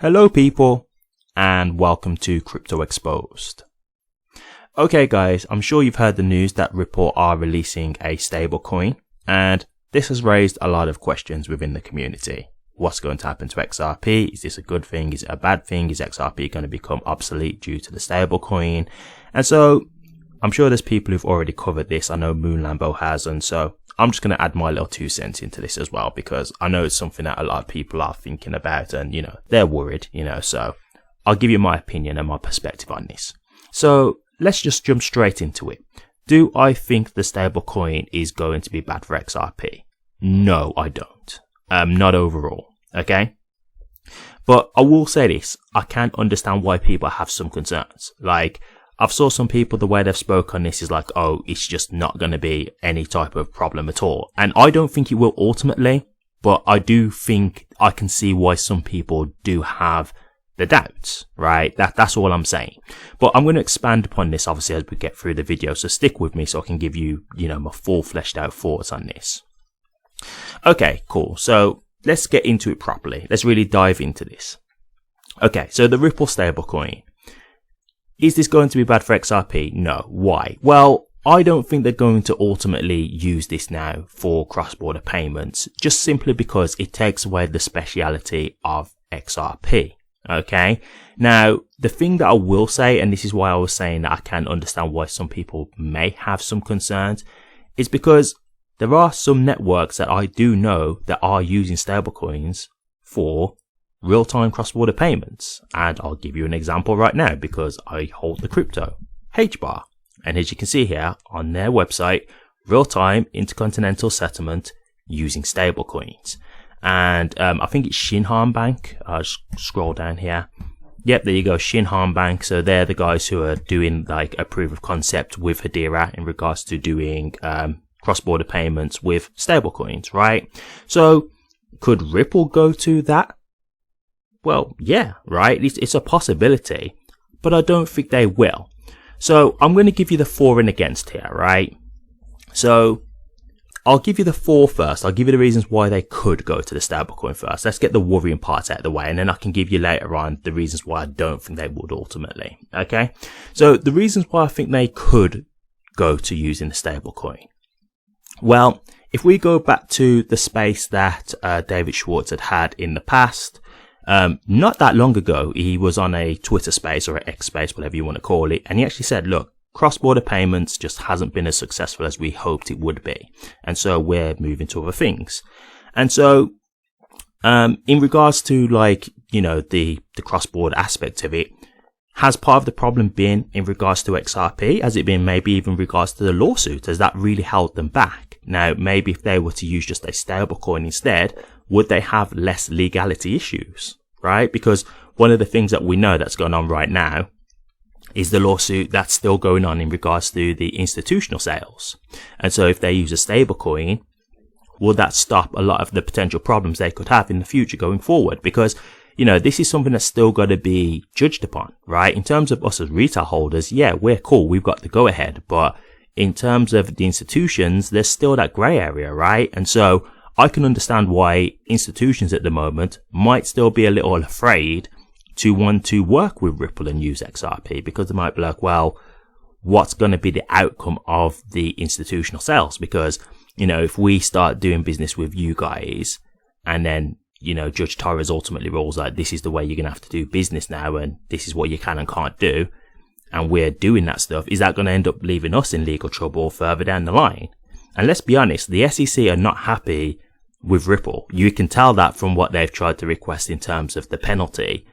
Hello people, and welcome to Crypto Exposed. Okay guys, I'm sure you've heard the news that Ripple are releasing a stablecoin, and this has raised a lot of questions within the community. What's going to happen to XRP? Is this a good thing? Is it a bad thing? Is XRP going to become obsolete due to the stablecoin? And so I'm sure there's people who've already covered this. I know Lambo has, and so I'm just going to add my little 2 cents into this as well, because I know it's something that a lot of people are thinking about and, they're worried, so I'll give you my opinion and my perspective on this. So let's just jump straight into it. Do I think the stablecoin is going to be bad for XRP? No, I don't. Not overall. Okay. But I will say this. I can understand why people have some concerns. Like, I've saw some people, the way they've spoke on this is like, oh, it's just not going to be any type of problem at all. And I don't think it will ultimately, but I do think I can see why some people do have the doubts, right? That's all I'm saying. But I'm going to expand upon this obviously as we get through the video. So stick with me so I can give you, my full fleshed out thoughts on this. Okay, cool. So let's get into it properly. Let's really dive into this. Okay, so the Ripple stablecoin. Is this going to be bad for XRP? No. Why? Well, I don't think they're going to ultimately use this now for cross-border payments, just simply because it takes away the speciality of XRP. Okay. Now, the thing that I will say, and this is why I was saying that I can understand why some people may have some concerns, is because there are some networks that I do know that are using stablecoins for real-time cross-border payments. And I'll give you an example right now because I hold the crypto HBAR. And as you can see here on their website, real-time intercontinental settlement using stablecoins. And I think it's Shinhan Bank. I'll just scroll down here. Yep, there you go, Shinhan Bank. So they're the guys who are doing like a proof of concept with Hedera in regards to doing cross-border payments with stablecoins, right? So could Ripple go to that? Well, yeah, right. It's a possibility, but I don't think they will. So I'm going to give you the for and against here, right? So I'll give you the for first. I'll give you the reasons why they could go to the stablecoin first. Let's get the worrying parts out of the way, and then I can give you later on the reasons why I don't think they would ultimately. Okay. So the reasons why I think they could go to using the stablecoin. Well, if we go back to the space that David Schwartz had in the past, not that long ago, he was on a Twitter space or an X space, whatever you want to call it. And he actually said, look, cross-border payments just hasn't been as successful as we hoped it would be. And so we're moving to other things. And so, in regards to the cross-border aspect of it, has part of the problem been in regards to XRP? Has it been maybe even in regards to the lawsuit? Has that really held them back? Now, maybe if they were to use just a stablecoin instead, would they have less legality issues, right? Because one of the things that we know that's going on right now is the lawsuit that's still going on in regards to the institutional sales. And so if they use a stablecoin, will that stop a lot of the potential problems they could have in the future going forward? Because, this is something that's still got to be judged upon, right? In terms of us as retail holders, yeah, we're cool. We've got the go ahead. But in terms of the institutions, there's still that gray area, right? And so I can understand why institutions at the moment might still be a little afraid to want to work with Ripple and use XRP, because they might be like, well, what's going to be the outcome of the institutional sales? Because, if we start doing business with you guys and then, Judge Torres ultimately rules like, this is the way you're going to have to do business now, and this is what you can and can't do, and we're doing that stuff, is that going to end up leaving us in legal trouble further down the line? And let's be honest, the SEC are not happy with Ripple. You can tell that from what they've tried to request in terms of the penalty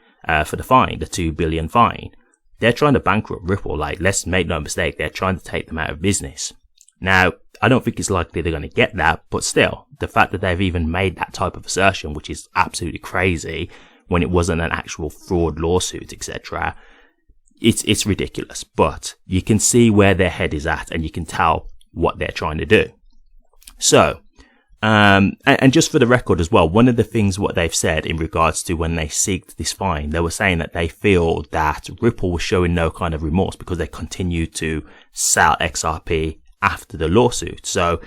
for the fine, the $2 billion fine. They're trying to bankrupt Ripple. Like, let's make no mistake, they're trying to take them out of business. Now, I don't think it's likely they're going to get that, but still, the fact that they've even made that type of assertion, which is absolutely crazy when it wasn't an actual fraud lawsuit, etc., it's ridiculous. But you can see where their head is at, and you can tell what they're trying to do. So, and just for the record as well, one of the things what they've said in regards to when they seeked this fine, they were saying that they feel that Ripple was showing no kind of remorse because they continued to sell XRP after the lawsuit. So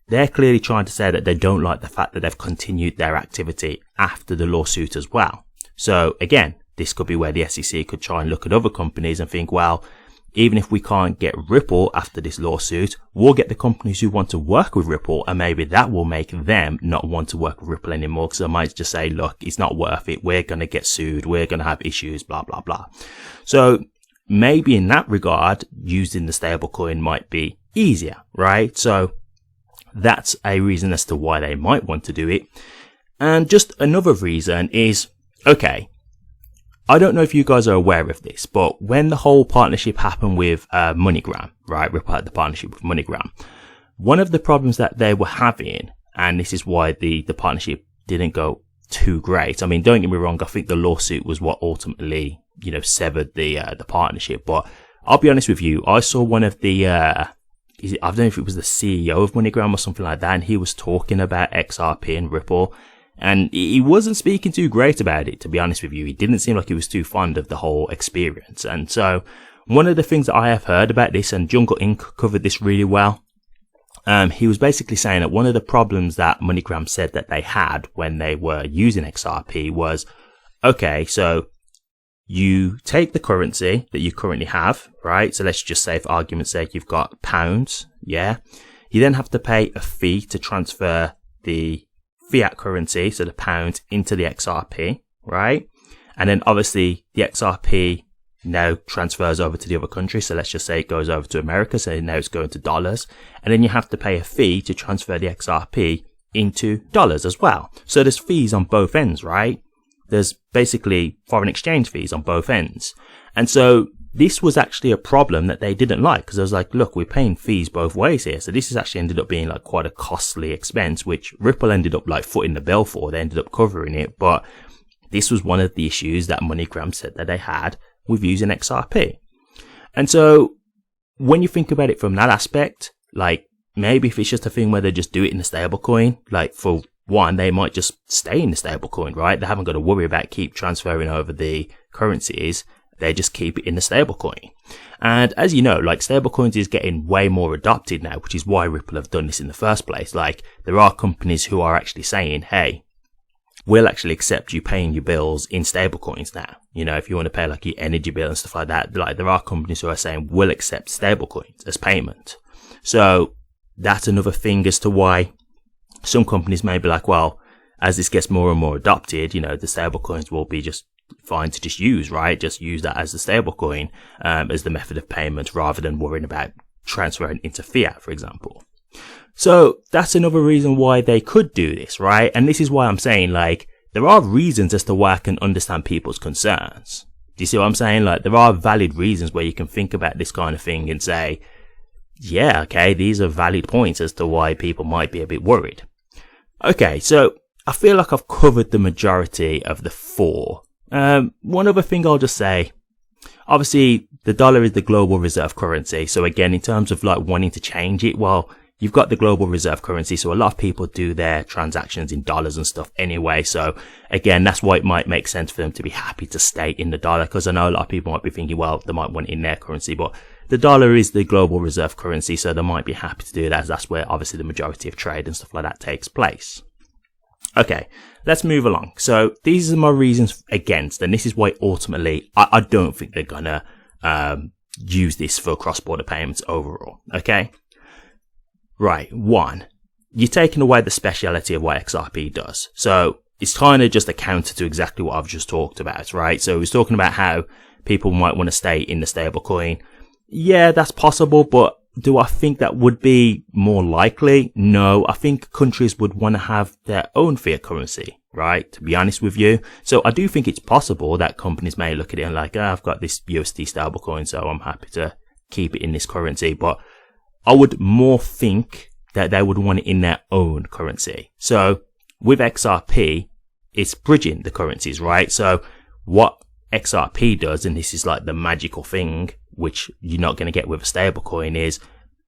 they're clearly trying to say that they don't like the fact that they've continued their activity after the lawsuit as well. So again, this could be where the SEC could try and look at other companies and think, well, even if we can't get Ripple after this lawsuit, we'll get the companies who want to work with Ripple, and maybe that will make them not want to work with Ripple anymore, because they might just say, look, it's not worth it. We're going to get sued. We're going to have issues, blah, blah, blah. So maybe in that regard, using the stablecoin might be easier, right? So that's a reason as to why they might want to do it. And just another reason is, okay, I don't know if you guys are aware of this, but when the whole partnership happened with MoneyGram, right? Ripple had the partnership with MoneyGram. One of the problems that they were having, and this is why the partnership didn't go too great. I mean, don't get me wrong. I think the lawsuit was what ultimately, severed the partnership. But I'll be honest with you. I saw one of the, I don't know if it was the CEO of MoneyGram or something like that, and he was talking about XRP and Ripple. And he wasn't speaking too great about it, to be honest with you. He didn't seem like he was too fond of the whole experience. And so one of the things that I have heard about this, and Jungle Inc. covered this really well, he was basically saying that one of the problems that MoneyGram said that they had when they were using XRP was, okay, so you take the currency that you currently have, right? So let's just say, for argument's sake, you've got pounds, yeah? You then have to pay a fee to transfer the fiat currency, so the pound, into the XRP, right? And then obviously the XRP now transfers over to the other country. So let's just say it goes over to America. So now it's going to dollars. And then you have to pay a fee to transfer the XRP into dollars as well. So there's fees on both ends, right? There's basically foreign exchange fees on both ends. And so this was actually a problem that they didn't like, because I was like, look, we're paying fees both ways here. So this has actually ended up being like quite a costly expense, which Ripple ended up like footing the bill for. They ended up covering it. But this was one of the issues that MoneyGram said that they had with using XRP. And so when you think about it from that aspect, like maybe if it's just a thing where they just do it in a stablecoin, like for one, they might just stay in the stablecoin, right? They haven't got to worry about keep transferring over the currencies. They just keep it in the stablecoin. And as you know, like stablecoins is getting way more adopted now, which is why Ripple have done this in the first place. Like there are companies who are actually saying, hey, we'll actually accept you paying your bills in stablecoins now. If you want to pay like your energy bill and stuff like that, like there are companies who are saying we'll accept stablecoins as payment. So that's another thing as to why some companies may be like, well, as this gets more and more adopted, the stablecoins will be just fine to just use, right? Just use that as the stablecoin as the method of payment rather than worrying about transferring into fiat, for example. So that's another reason why they could do this, right? And this is why I'm saying, like, there are reasons as to why I can understand people's concerns. Do you see what I'm saying? Like, there are valid reasons where you can think about this kind of thing and say, yeah, okay, these are valid points as to why people might be a bit worried. Okay, so I feel like I've covered the majority of the four. One other thing I'll just say, obviously the dollar is the global reserve currency. So again, in terms of like wanting to change it, well, you've got the global reserve currency. So a lot of people do their transactions in dollars and stuff anyway. So again, that's why it might make sense for them to be happy to stay in the dollar. Because I know a lot of people might be thinking, well, they might want it in their currency, but the dollar is the global reserve currency. So they might be happy to do that, as that's where obviously the majority of trade and stuff like that takes place. Okay, let's move along. So these are my reasons against, and this is why ultimately I don't think they're gonna use this for cross-border payments overall. Okay, right. One, you're taking away the speciality of what XRP does. So it's kind of just a counter to exactly what I've just talked about, right? So he's talking about how people might want to stay in the stablecoin. Yeah, that's possible, but do I think that would be more likely? No, I think countries would want to have their own fiat currency, right? To be honest with you. So I do think it's possible that companies may look at it and like, I've got this USD stablecoin, so I'm happy to keep it in this currency. But I would more think that they would want it in their own currency. So with XRP, it's bridging the currencies, right? So what XRP does, and this is like the magical thing, which you're not going to get with a stablecoin, is,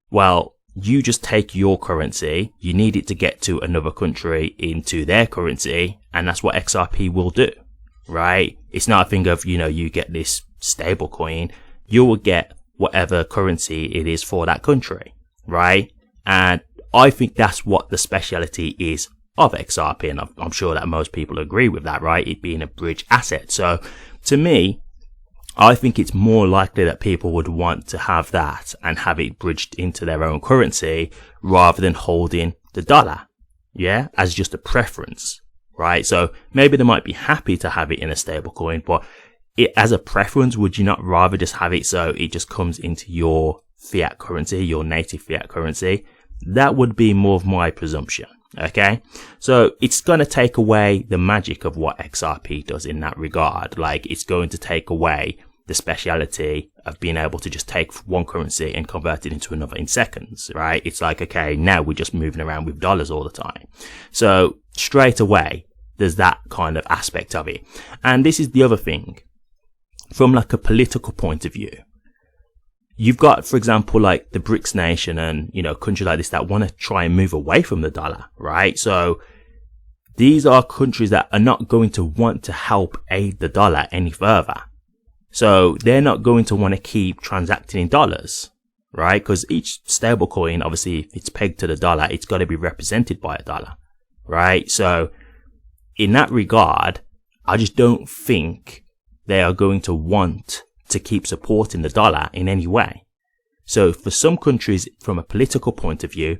well, you just take your currency, you need it to get to another country into their currency, and that's what XRP will do, right? It's not a thing of, you get this stablecoin, you will get whatever currency it is for that country, right? And I think that's what the speciality is of XRP, and I'm sure that most people agree with that, right? It being a bridge asset. So to me, I think it's more likely that people would want to have that and have it bridged into their own currency rather than holding the dollar, yeah, as just a preference, right? So maybe they might be happy to have it in a stable coin, but it as a preference, would you not rather just have it so it just comes into your fiat currency, your native fiat currency? That would be more of my presumption. Okay, so it's going to take away the magic of what XRP does in that regard. Like, it's going to take away the speciality of being able to just take one currency and convert it into another in seconds, right? It's like, okay, now we're just moving around with dollars all the time. So straight away, there's that kind of aspect of it. And this is the other thing, from like a political point of view. You've got, for example, like the BRICS nation and, you know, countries like this that want to try and move away from the dollar, right? So these are countries that are not going to want to help aid the dollar any further. So they're not going to want to keep transacting in dollars, right? Because each stablecoin, obviously, if it's pegged to the dollar, it's got to be represented by a dollar, right? So in that regard, I just don't think they are going to want to keep supporting the dollar in any way. So for some countries, from a political point of view,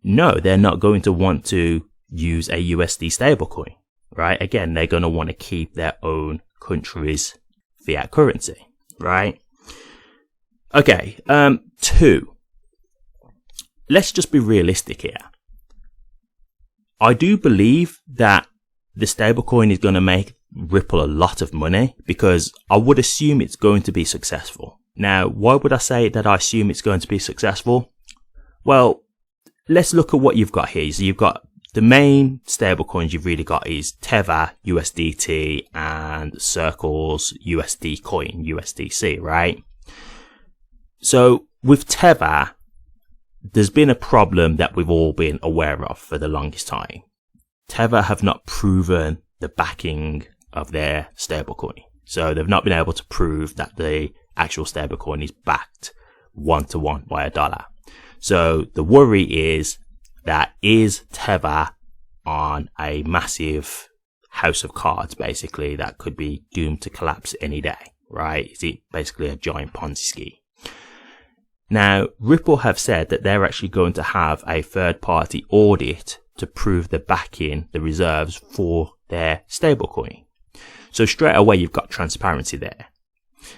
no, they're not going to want to use a USD stablecoin, right? Again, they're going to want to keep their own country's fiat currency, right? Okay, 2. Let's just be realistic here. I do believe that the stablecoin is going to make Ripple a lot of money, because I would assume it's going to be successful. Now, why would I say that I assume it's going to be successful? Well, let's look at what you've got here. So you've got the main stablecoins you've really got is Tether, USDT, and Circle's USD coin, USDC, right? So with Tether, there's been a problem that we've all been aware of for the longest time. Tether have not proven the backing of their stablecoin. So they've not been able to prove that the actual stablecoin is backed 1-to-1 by a dollar. So the worry is that is Tether on a massive house of cards, basically, that could be doomed to collapse any day, right? Is it basically a giant Ponzi scheme? Now, Ripple have said that they're actually going to have a third-party audit to prove the backing, the reserves for their stablecoin. So straight away, you've got transparency there.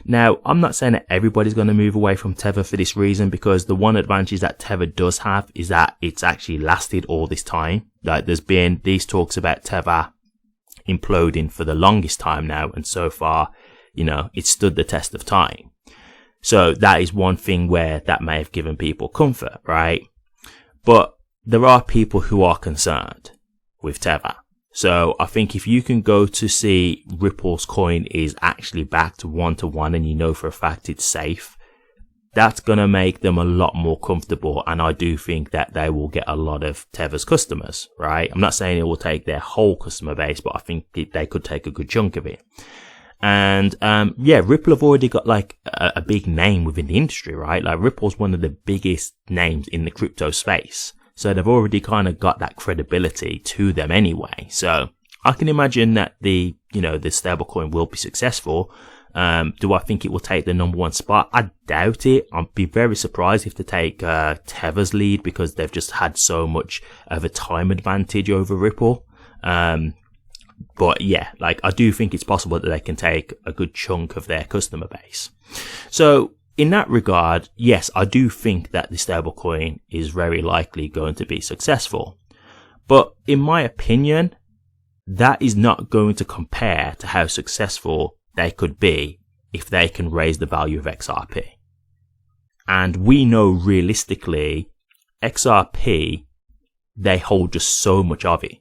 Now, I'm not saying that everybody's going to move away from Tether for this reason, because the one advantage that Tether does have is that it's actually lasted all this time. Like, there's been these talks about Tether imploding for the longest time now, and so far, you know, it's stood the test of time. So that is one thing where that may have given people comfort, right? But there are people who are concerned with Tether. So I think if you can go to see Ripple's coin is actually backed 1-to-1 and you know for a fact it's safe, that's going to make them a lot more comfortable. And I do think that they will get a lot of Tether's customers, right? I'm not saying it will take their whole customer base, but I think they could take a good chunk of it. And yeah, Ripple have already got like a big name within the industry, right? Like, Ripple's one of the biggest names in the crypto space. So they've already kind of got that credibility to them anyway. So I can imagine that the stablecoin will be successful. Do I think it will take the number 1 spot? I doubt it. I'd be very surprised if they take Tether's lead, because they've just had so much of a time advantage over Ripple. But yeah, like, I do think it's possible that they can take a good chunk of their customer base. So in that regard, yes, I do think that the stablecoin is very likely going to be successful. But in my opinion, that is not going to compare to how successful they could be if they can raise the value of XRP. And we know realistically, XRP, they hold just so much of it,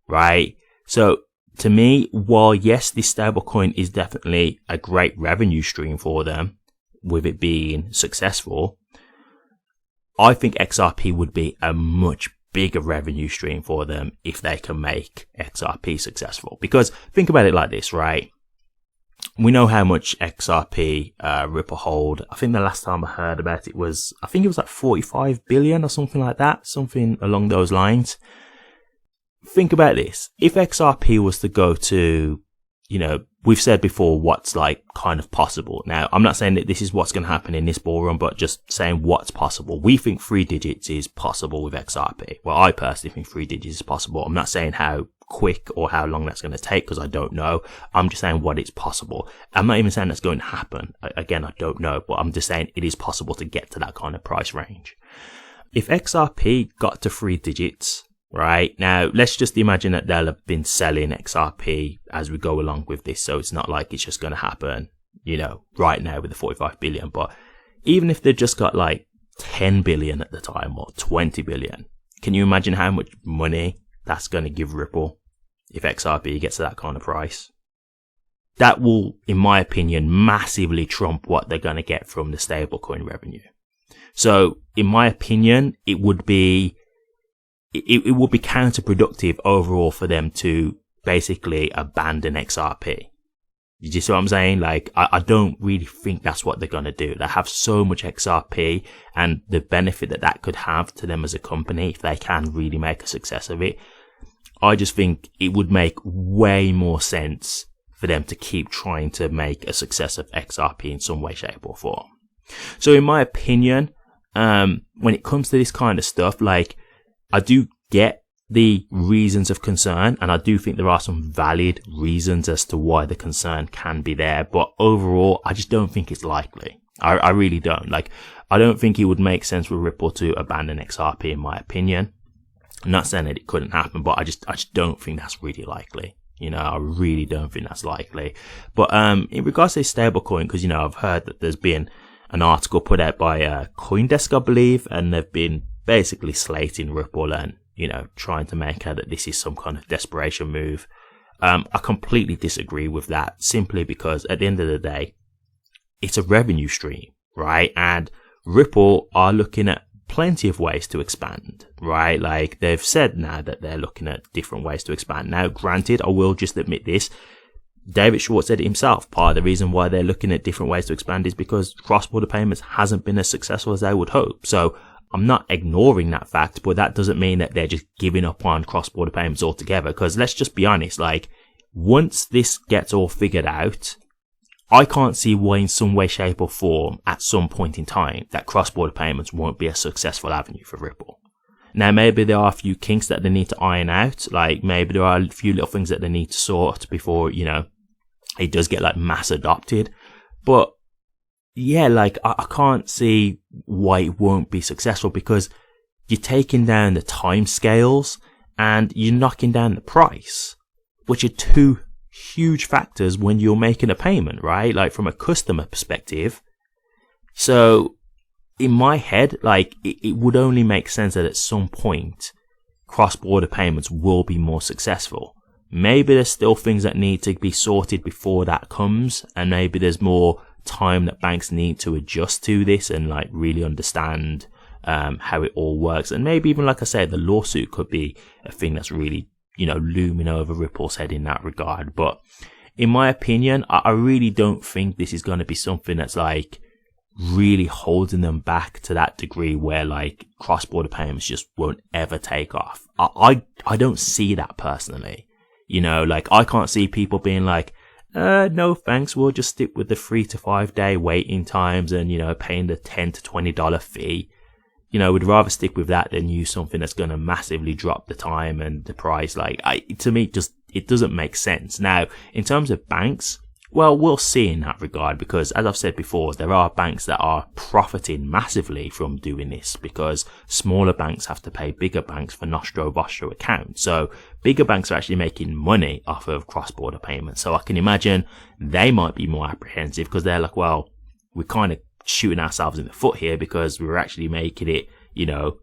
right? So to me, while yes, this stablecoin is definitely a great revenue stream for them, with it being successful, I think XRP would be a much bigger revenue stream for them if they can make XRP successful. Because think about it like this, right? We know how much XRP Ripple hold. I think the last time I heard about it was, like 45 billion or something like that, something along those lines. think about this. If XRP was to go to, you know, we've said before what's like kind of possible. Now, I'm not saying that this is what's going to happen in this bull run, but just saying what's possible. We think 3 digits is possible with XRP. Well, I personally think 3 digits is possible. I'm not saying how quick or how long that's going to take because I don't know. I'm just saying what is possible. I'm not even saying that's going to happen. Again, I don't know, but I'm just saying it is possible to get to that kind of price range. If XRP got to 3 digits, right now, let's just imagine that they'll have been selling XRP as we go along with this. So it's not like it's just going to happen, you know, right now with the 45 billion. But even if they've just got like 10 billion at the time or 20 billion, can you imagine how much money that's going to give Ripple if XRP gets to that kind of price? That will, in my opinion, massively trump what they're going to get from the stablecoin revenue. So, in my opinion, it would be counterproductive overall for them to basically abandon XRP. You see what I'm saying? Like, I don't really think that's what they're going to do. They have so much XRP, and the benefit that that could have to them as a company if they can really make a success of it. I just think it would make way more sense for them to keep trying to make a success of XRP in some way, shape or form. So in my opinion, when it comes to this kind of stuff, like, I do get the reasons of concern, and I do think there are some valid reasons as to why the concern can be there, but overall, I just don't think it's likely. I really don't. Like, I don't think it would make sense for Ripple to abandon XRP, in my opinion. I'm not saying that it couldn't happen, but I just don't think that's really likely. You know, I really don't think that's likely. But in regards to stablecoin, because, you know, I've heard that there's been an article put out by CoinDesk, I believe, and they've been basically slating Ripple and, you know, trying to make out that this is some kind of desperation move. I completely disagree with that, simply because at the end of the day, it's a revenue stream, right? And Ripple are looking at plenty of ways to expand, right? Like, they've said now that they're looking at different ways to expand. Now, granted, I will just admit this, David Schwartz said it himself. Part of the reason why they're looking at different ways to expand is because cross-border payments hasn't been as successful as they would hope. So I'm not ignoring that fact, but that doesn't mean that they're just giving up on cross-border payments altogether. Because let's just be honest, like, once this gets all figured out, I can't see why in some way, shape or form at some point in time that cross-border payments won't be a successful avenue for Ripple. Now, maybe there are a few kinks that they need to iron out. Like, maybe there are a few little things that they need to sort before, you know, it does get like mass adopted. But yeah, like, I can't see why it won't be successful, because you're taking down the time scales and you're knocking down the price, which are two huge factors when you're making a payment, right? Like, from a customer perspective. So in my head, like, it would only make sense that at some point cross-border payments will be more successful. Maybe there's still things that need to be sorted before that comes, and maybe there's more time that banks need to adjust to this and like really understand how it all works. And maybe even, like I said, the lawsuit could be a thing that's really, you know, looming over Ripple's head in that regard. But in my opinion, I really don't think this is going to be something that's like really holding them back to that degree where like cross-border payments just won't ever take off. I don't see that personally. You know, like, I can't see people being like, no thanks, we'll just stick with the 3 to 5 day waiting times and, you know, paying the $10 to $20 fee. You know, we'd rather stick with that than use something that's going to massively drop the time and the price. Like, to me, just, it doesn't make sense. Now, in terms of banks, well, we'll see in that regard, because as I've said before, there are banks that are profiting massively from doing this, because smaller banks have to pay bigger banks for nostro-vostro accounts. So bigger banks are actually making money off of cross-border payments. So I can imagine they might be more apprehensive, because they're like, well, we're kind of shooting ourselves in the foot here, because we're actually making it, you know,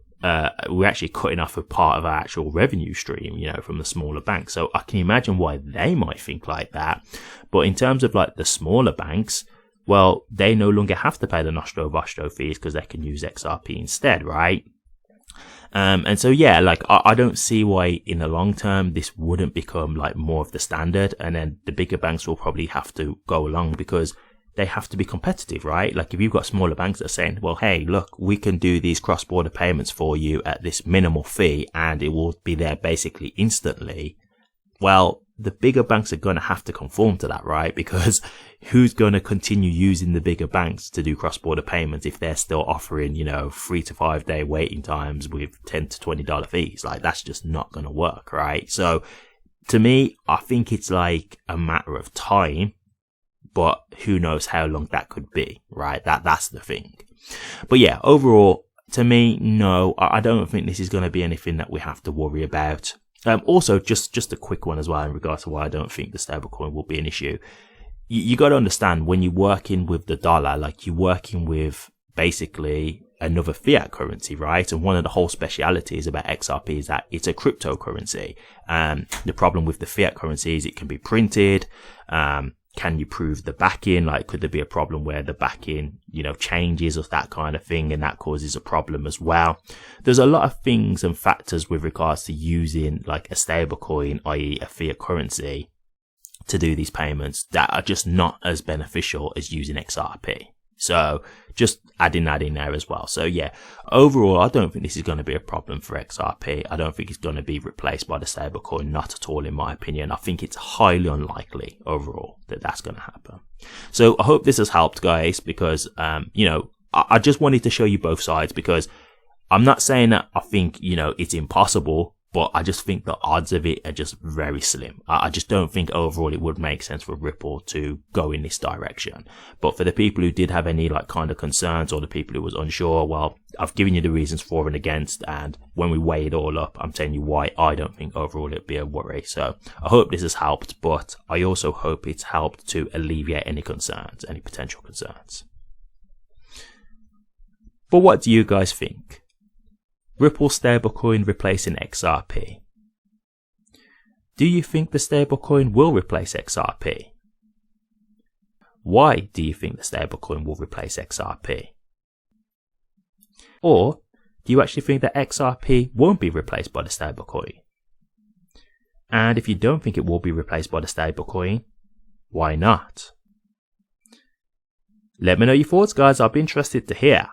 we're actually cutting off a part of our actual revenue stream, you know, from the smaller banks. So I can imagine why they might think like that. But in terms of like the smaller banks, well, they no longer have to pay the nostro-vostro fees because they can use XRP instead, right? And so, yeah, like, I don't see why in the long term this wouldn't become like more of the standard, and then the bigger banks will probably have to go along, because they have to be competitive, right? Like if you've got smaller banks that are saying, well, hey, look, we can do these cross-border payments for you at this minimal fee and it will be there basically instantly. Well, the bigger banks are going to have to conform to that, right? Because who's going to continue using the bigger banks to do cross-border payments if they're still offering, 3 to 5 day waiting times with $10 to $20 fees? Like that's just not going to work, right? So to me, I think it's like a matter of time, but who knows how long that could be, right? That's the thing. But yeah, overall, to me, no, I don't think this is going to be anything that we have to worry about. Also, just a quick one as well in regards to why I don't think the stablecoin will be an issue. You got to understand when you're working with the dollar, like you're working with basically another fiat currency, right? And one of the whole specialities about XRP is that it's a cryptocurrency. The problem with the fiat currency is it can be printed. Can you prove the backing? Like, could there be a problem where the backing, changes or that kind of thing, and that causes a problem as well? There's a lot of things and factors with regards to using like a stablecoin, i.e. a fiat currency, to do these payments that are just not as beneficial as using XRP. So just adding that in there as well. So yeah, overall, I don't think this is going to be a problem for XRP. I don't think it's going to be replaced by the stablecoin. Not at all, in my opinion. I think it's highly unlikely overall that that's going to happen. So I hope this has helped, guys, because, I just wanted to show you both sides, because I'm not saying that I think, it's impossible, but I just think the odds of it are just very slim. I just don't think overall it would make sense for Ripple to go in this direction. But for the people who did have any like kind of concerns, or the people who was unsure, well, I've given you the reasons for and against, and when we weigh it all up, I'm telling you why I don't think overall it'd be a worry. So I hope this has helped, but I also hope it's helped to alleviate any concerns, any potential concerns. But what do you guys think? Ripple stablecoin replacing XRP. Do you think the stablecoin will replace XRP? Why do you think the stablecoin will replace XRP? Or do you actually think that XRP won't be replaced by the stablecoin? And if you don't think it will be replaced by the stablecoin, why not? Let me know your thoughts, guys. I'll be interested to hear.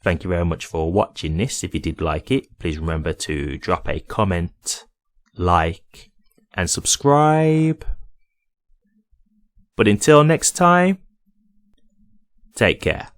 Thank you very much for watching this. If you did like it, please remember to drop a comment, like, and subscribe. But until next time, take care.